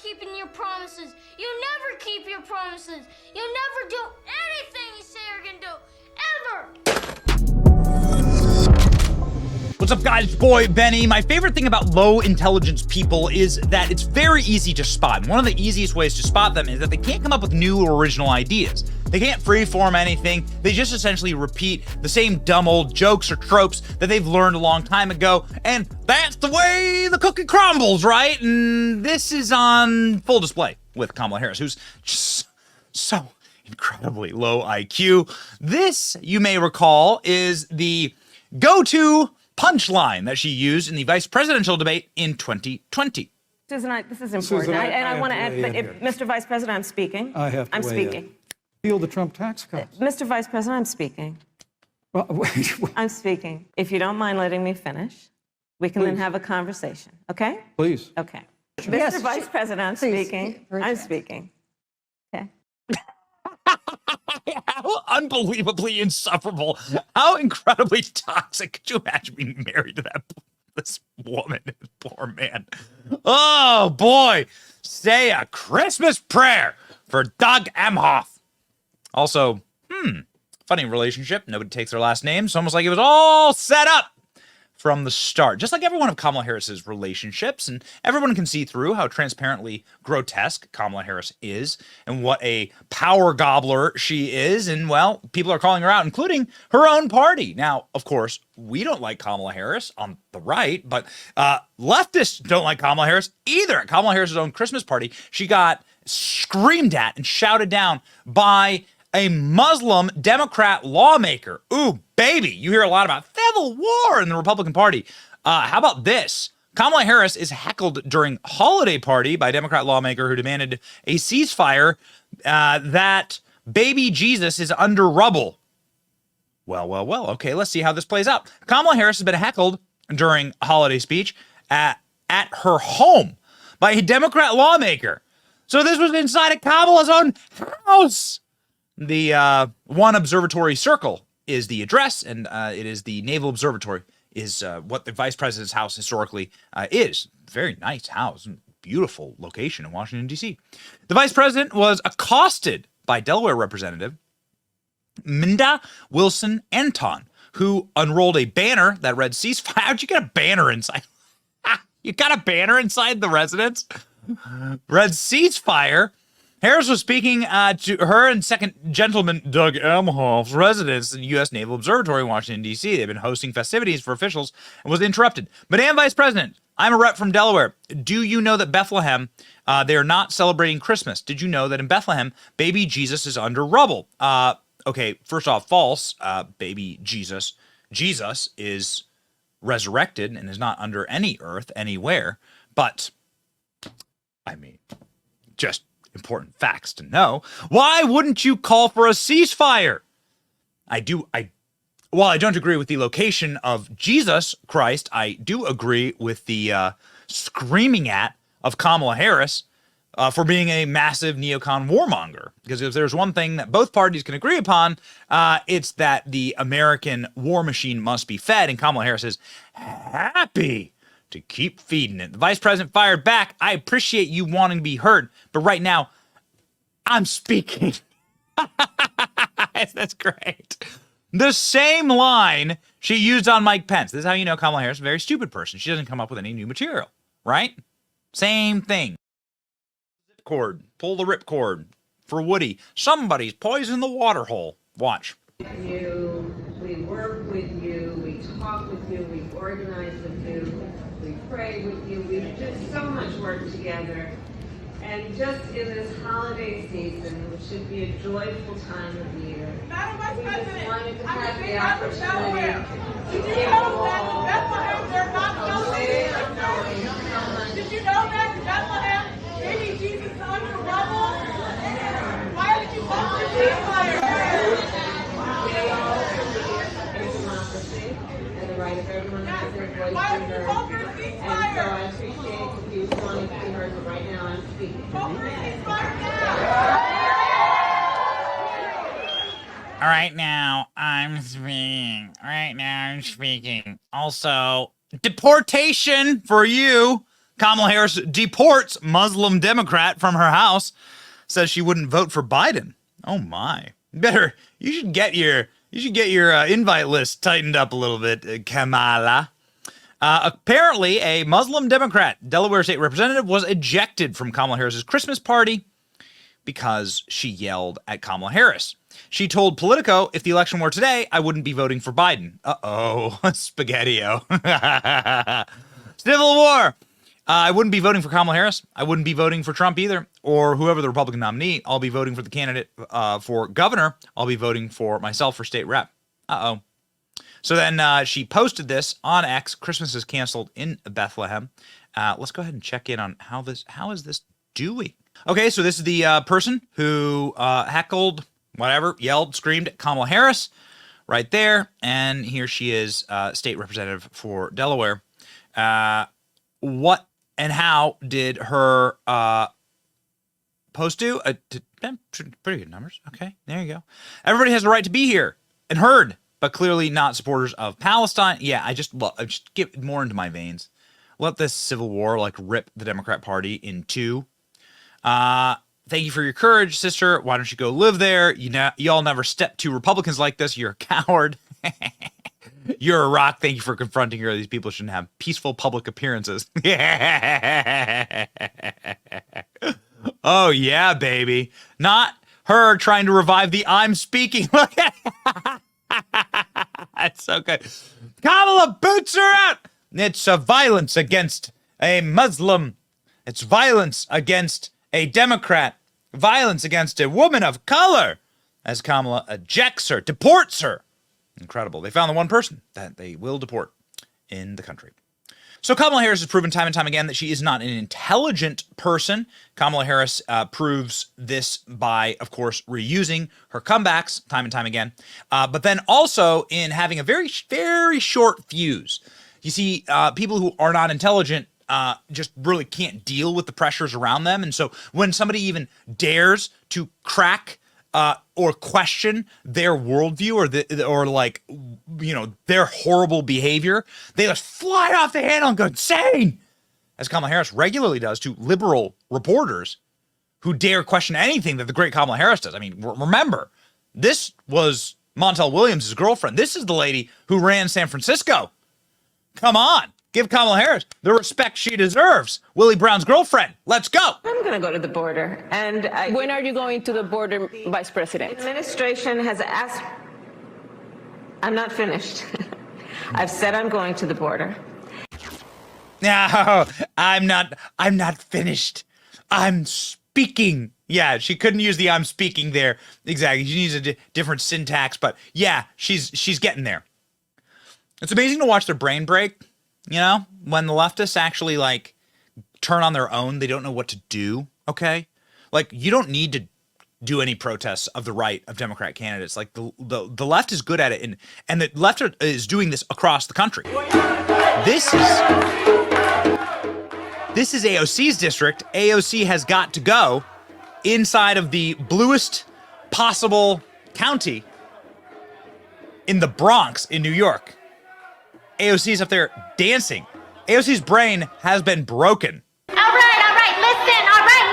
keeping your promises. You never keep your promises. You never do anything you say you're gonna do. Ever. What's up, guys? It's boy Benny. My favorite thing about low intelligence people is that it's very easy to spot. And one of the easiest ways to spot them is that they can't come up with new or original ideas. They can't freeform anything. They just essentially repeat the same dumb old jokes or tropes that they've learned a long time ago. And that's the way the cookie crumbles, right? And this is on full display with Kamala Harris, who's just so incredibly low IQ. This, you may recall, is the go-to punchline that she used in the vice presidential debate in 2020. Susan, this is important. Susan, I want to have to add, weigh in Mr. Vice President, I'm speaking. I have to I'm weigh speaking. in. Appeal the Trump tax cuts. Mr. Vice President, I'm speaking. Well, wait, I'm speaking. If you don't mind letting me finish, we can then have a conversation, okay? please. Okay. Yes, Mr. Vice President, I'm please, speaking. very I'm fast. speaking. Okay. How unbelievably insufferable. How incredibly toxic. Could you imagine being married to this woman? Poor man. Oh, boy. Say a Christmas prayer for Doug Emhoff. Also, funny relationship. Nobody takes their last name. It's almost like it was all set up from the start. Just like every one of Kamala Harris's relationships, and everyone can see through how transparently grotesque Kamala Harris is and what a power gobbler she is. And, well, people are calling her out, including her own party. Now, of course, we don't like Kamala Harris on the right, but leftists don't like Kamala Harris either. At Kamala Harris's own Christmas party, she got screamed at and shouted down by a Muslim Democrat lawmaker. Ooh, baby. You hear a lot about civil war in the Republican Party. How about this? Kamala Harris is heckled during holiday party by a Democrat lawmaker who demanded a ceasefire that baby Jesus is under rubble. Well. Okay, let's see how this plays out. Kamala Harris has been heckled during a holiday speech at her home by a Democrat lawmaker. So this was inside of Kamala's own house. The One Observatory Circle is the address, and it is the Naval Observatory is what the vice president's house historically is. Very nice house, beautiful location in Washington, D.C. The vice president was accosted by Delaware Representative Minda Wilson Anton, who unrolled a banner that read ceasefire. How'd you get a banner inside? You got a banner inside the residence? Read ceasefire. Harris was speaking to her and Second Gentleman Doug Emhoff's residence in the U.S. Naval Observatory in Washington, D.C. They've been hosting festivities for officials and was interrupted. Madam Vice President, I'm a rep from Delaware. Do you know that Bethlehem, they are not celebrating Christmas? Did you know that in Bethlehem, baby Jesus is under rubble? Okay, first off, false. Baby Jesus is resurrected and is not under any earth anywhere. But, I mean, just important facts to know. Why wouldn't you call for a ceasefire? While I don't agree with the location of Jesus Christ, I do agree with the screaming at of Kamala Harris for being a massive neocon warmonger. Because if there's one thing that both parties can agree upon, it's that the American war machine must be fed, and Kamala Harris is happy to keep feeding it. The vice president fired back. I appreciate you wanting to be heard, but right now, I'm speaking. That's great. The same line she used on Mike Pence. This is how you know Kamala Harris is a very stupid person. She doesn't come up with any new material, right? Same thing. Cord. Pull the ripcord for Woody. Somebody's poisoned the water hole. Watch. We work with you, we talk with you, we organize with you, we pray with you, we do so much work together. And just in this holiday season, which should be a joyful time of year, Madam Vice we just President, wanted to I'm have a the big member of opportunity Delaware. to Did you give know that all in Bethlehem they're not celebrating Christmas? Did you know that in Bethlehem baby Jesus is under rubble? Why did you vote for ceasefire? democracy and the right of everyone to have their voice Why be did you heard. vote for And so ceasefire? I appreciate the views wanting to be heard, but right now I'm speaking. Vote for ceasefire now. All right, now I'm speaking. Also, deportation for you. Kamala Harris deports Muslim Democrat from her house. Says she wouldn't vote for Biden. Oh my! You should get your invite list tightened up a little bit, Kamala. Apparently, a Muslim Democrat, Delaware state representative, was ejected from Kamala Harris's Christmas party because she yelled at Kamala Harris. She told Politico, if the election were today, I wouldn't be voting for Biden. Uh-oh, spaghetti-o. Civil war. I wouldn't be voting for Kamala Harris. I wouldn't be voting for Trump either, or whoever the Republican nominee. I'll be voting for the candidate for governor. I'll be voting for myself for state rep. Uh-oh. So then she posted this on X. Christmas is canceled in Bethlehem. Let's go ahead and check in on how is this doing. Okay, so this is the person who heckled, whatever, yelled, screamed at Kamala Harris right there. And here she is, state representative for Delaware. What and how did her post do? Pretty good numbers. Okay, there you go. Everybody has a right to be here and heard, but clearly not supporters of Palestine. Yeah, I just get more into my veins. Let this civil war like rip the Democrat Party in two. Thank you for your courage, sister. Why don't you go live there? Y'all never step to Republicans like this. You're a coward. You're a rock. Thank you for confronting her. These people shouldn't have peaceful public appearances. Oh, yeah, baby. Not her trying to revive the I'm speaking. Look at that's so good. Kamala boots her out. It's a violence against a Muslim. It's violence against a Democrat. Violence against a woman of color. As Kamala ejects her, deports her. Incredible. They found the one person that they will deport in the country. So Kamala Harris has proven time and time again that she is not an intelligent person. Kamala Harris proves this by, of course, reusing her comebacks time and time again, but then also in having a very, very short fuse. You see, people who are not intelligent just really can't deal with the pressures around them. And so when somebody even dares to crack or question their worldview or their horrible behavior, they just fly off the handle and go insane, as Kamala Harris regularly does to liberal reporters who dare question anything that the great Kamala Harris does. I mean, remember, this was Montel Williams' girlfriend. This is the lady who ran San Francisco. Come on. Give Kamala Harris the respect she deserves. Willie Brown's girlfriend. Let's go. I'm going to go to the border. And when are you going to the border, Vice President? The administration has asked. I'm not finished. I've said I'm going to the border. No, I'm not finished. I'm speaking. Yeah, she couldn't use the I'm speaking there. Exactly. She needs a different syntax, but yeah, she's getting there. It's amazing to watch their brain break. You know, when the leftists actually like turn on their own, they don't know what to do. Okay. Like you don't need to do any protests of the right of Democrat candidates. Like the left is good at it. And the left is doing this across the country. This is AOC's district. AOC has got to go inside of the bluest possible county in the Bronx in New York. AOC's up there dancing. AOC's brain has been broken. All right, listen, okay,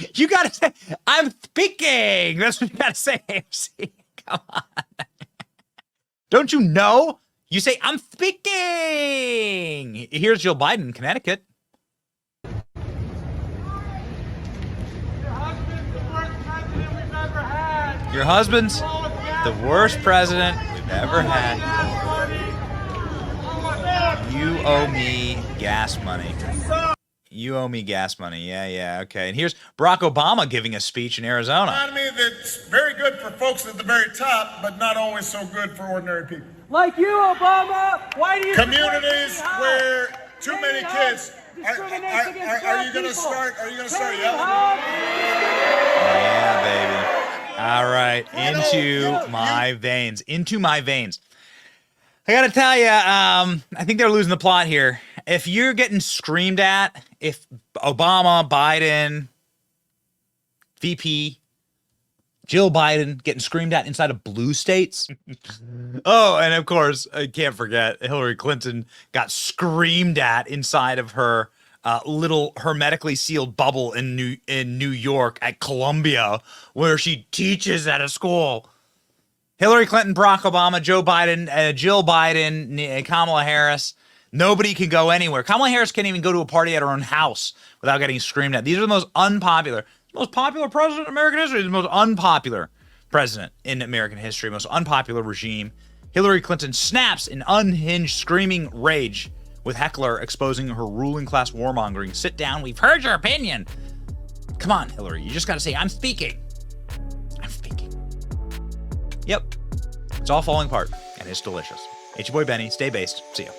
listen. You gotta say, I'm speaking. That's what you gotta say, AOC. Come on. Don't you know? You say, I'm speaking. Here's Joe Biden in Connecticut. Your husband's the worst president we've ever had. You owe me gas money. You owe me gas money. Yeah, okay. And here's Barack Obama giving a speech in Arizona. Economy that's very good for folks at the very top, but not always so good for ordinary people. Like you, Obama. Why do you Communities where too many kids. Are you going to start? Are you going to start yelling? Yeah, baby. All right, into my veins. I gotta tell you, I think they're losing the plot here. If you're getting screamed at, if Obama, Biden, VP, Jill Biden getting screamed at inside of blue states. Oh, and of course, I can't forget Hillary Clinton got screamed at inside of her little hermetically sealed bubble in New York at Columbia, where she teaches at a school. Hillary Clinton, Barack Obama, Joe Biden, Jill Biden, Kamala Harris. Nobody can go anywhere. Kamala Harris can't even go to a party at her own house without getting screamed at. These are the most unpopular. Most popular president in American history, the most unpopular president in American history, most unpopular regime. Hillary Clinton snaps in unhinged screaming rage with heckler exposing her ruling class warmongering. Sit down, we've heard your opinion. Come on, Hillary, you just got to say, I'm speaking. I'm speaking. Yep, it's all falling apart, and it's delicious. It's your boy Benny, stay based, see ya.